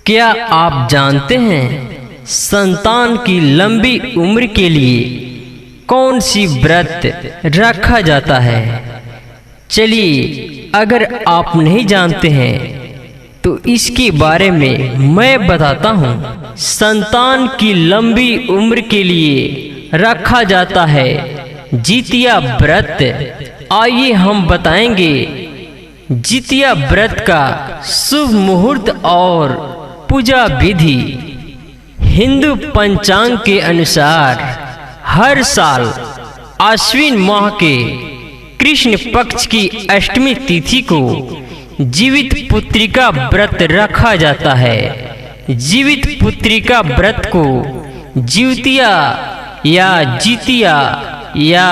क्या आप जानते हैं संतान की लंबी उम्र के लिए कौन सी व्रत रखा जाता है? चलिए, अगर आप नहीं जानते हैं तो इसके बारे में मैं बताता हूँ। संतान की लंबी उम्र के लिए रखा जाता है जितिया व्रत। आइए हम बताएंगे जितिया व्रत का शुभ मुहूर्त और पूजा विधि। हिंदू पंचांग के अनुसार हर साल आश्विन माह के कृष्ण पक्ष की अष्टमी तिथि को जीवित पुत्रिका व्रत रखा जाता है। जीवित पुत्रिका व्रत को जीवतिया या जितिया या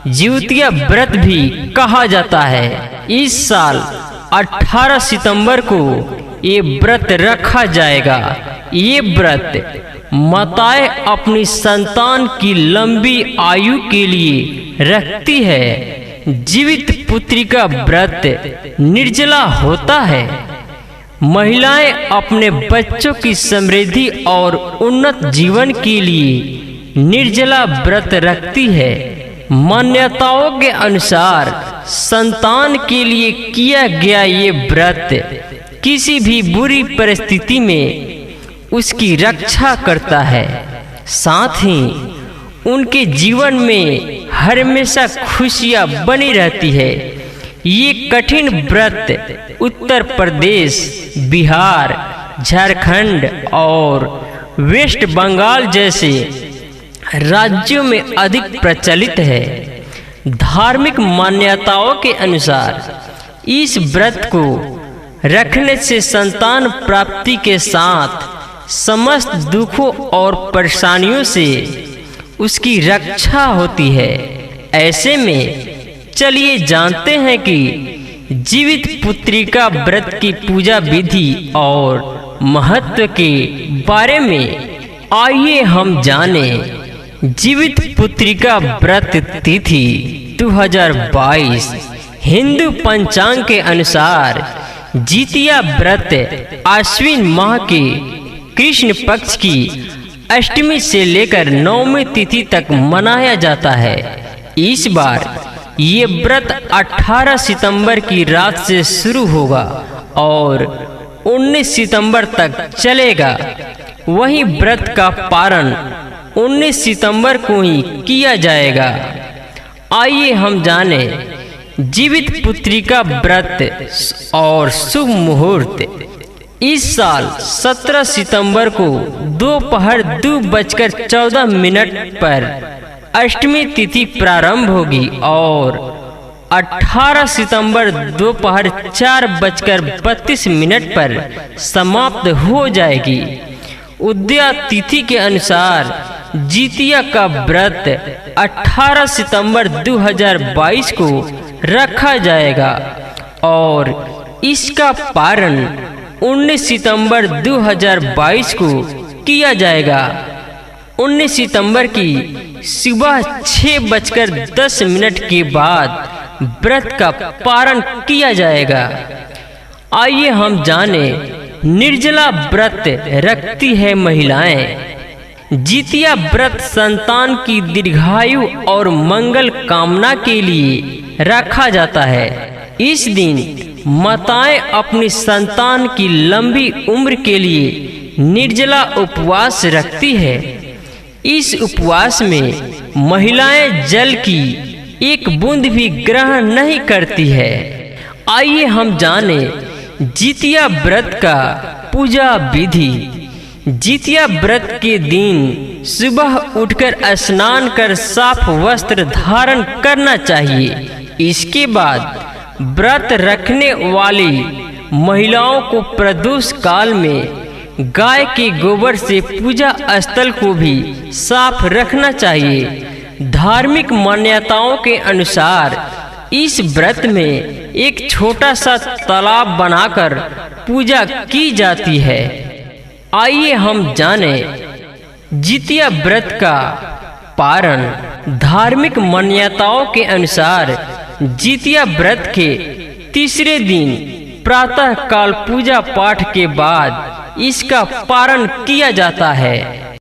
जीवतिया व्रत भी कहा जाता है। इस साल 18 सितंबर को ये व्रत रखा जाएगा। ये व्रत माताएं अपनी संतान की लंबी आयु के लिए रखती है। जीवित पुत्रिका व्रत निर्जला होता है। महिलाएं अपने बच्चों की समृद्धि और उन्नत जीवन के लिए निर्जला व्रत रखती है। मान्यताओं के अनुसार संतान के लिए किया गया ये व्रत किसी भी बुरी परिस्थिति में उसकी रक्षा करता है। साथ ही उनके जीवन में हमेशा खुशियां बनी रहती है। ये कठिन व्रत उत्तर प्रदेश, बिहार, झारखंड और वेस्ट बंगाल जैसे राज्यों में अधिक प्रचलित है। धार्मिक मान्यताओं के अनुसार इस व्रत को रखने से संतान प्राप्ति के साथ समस्त दुखों और परेशानियों से उसकी रक्षा होती है। ऐसे में चलिए जानते हैं कि जीवित पुत्रिका व्रत की पूजा विधि और महत्व के बारे में। आइए हम जानें। जीवित पुत्रिका व्रत तिथि 2022 हिंदू पंचांग के अनुसार जितिया व्रत आश्विन माह के कृष्ण पक्ष की अष्टमी से लेकर नवमी तिथि तक मनाया जाता है। इस बार ये व्रत 18 सितंबर की रात से शुरू होगा और 19 सितंबर तक चलेगा। वहीं व्रत का पारण 19 सितंबर को ही किया जाएगा। आइए हम जानें जीवित पुत्रिका व्रत और शुभ मुहूर्त। इस साल 17 सितंबर को दोपहर 2:14 पर अष्टमी तिथि प्रारंभ होगी और 18 सितंबर दोपहर 4:32 पर समाप्त हो जाएगी। उदया तिथि के अनुसार जितिया का व्रत 18 सितंबर 2022 को रखा जाएगा और इसका पारण 19 सितंबर 2022 को किया जाएगा। 19 सितंबर की सुबह 6:10 के बाद व्रत का पारण किया जाएगा। आइए हम जानें निर्जला व्रत रखती है महिलाएं। जितिया व्रत संतान की दीर्घायु और मंगल कामना के लिए रखा जाता है। इस दिन माताएं अपनी संतान की लंबी उम्र के लिए निर्जला उपवास रखती है। इस उपवास में महिलाएं जल की एक बूंद भी ग्रहण नहीं करती है। आइए हम जानें जितिया व्रत का पूजा विधि। जितिया व्रत के दिन सुबह उठकर स्नान कर साफ वस्त्र धारण करना चाहिए। इसके बाद व्रत रखने वाली महिलाओं को प्रदोष काल में गाय के गोबर से पूजा स्थल को भी साफ रखना चाहिए। धार्मिक मान्यताओं के अनुसार इस व्रत में एक छोटा सा तालाब बनाकर पूजा की जाती है। आइए हम जानें जितिया व्रत का पारण। धार्मिक मान्यताओं के अनुसार जितिया व्रत के तीसरे दिन प्रातः काल पूजा पाठ के बाद इसका पारण किया जाता है।